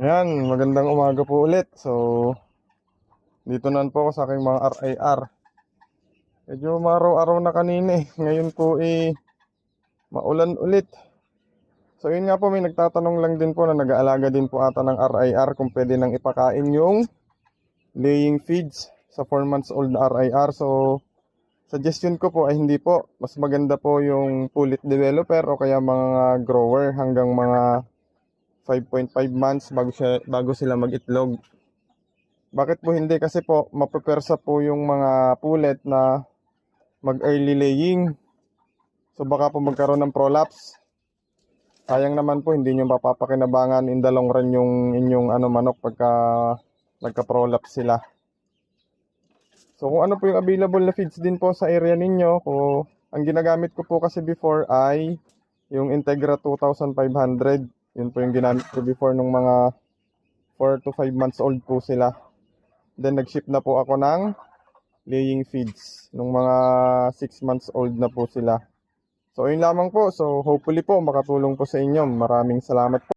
Ayan, magandang umaga po ulit. So, dito na po ako sa aking mga RIR. Medyo maraw-araw na kanina eh. Ngayon po maulan ulit. So, yun nga po, may nagtatanong lang din po na nag-aalaga din po ata ng RIR kung pwede nang ipakain yung laying feeds sa 4 months old na RIR. So, suggestion ko po ay hindi po. Mas maganda po yung pullet developer o kaya mga grower hanggang mga 5.5 months bago sila mag-itlog. Bakit po hindi? Kasi po mapepersa po yung mga pulet na mag-early laying. So baka po magkaroon ng prolapse. Sayang naman po, hindi nyo mapapakinabangan in the long run yung inyong manok pagka nagka-prolapse sila. So kung ano po yung available na feeds din po sa area ninyo, ang ginagamit ko po kasi before ay yung Integra 2500. Yun po yung ginamit ko before nung mga 4 to 5 months old po sila. Then nag-ship na po ako ng laying feeds nung mga 6 months old na po sila. So yun lamang po. So hopefully po makatulong po sa inyo. Maraming salamat po.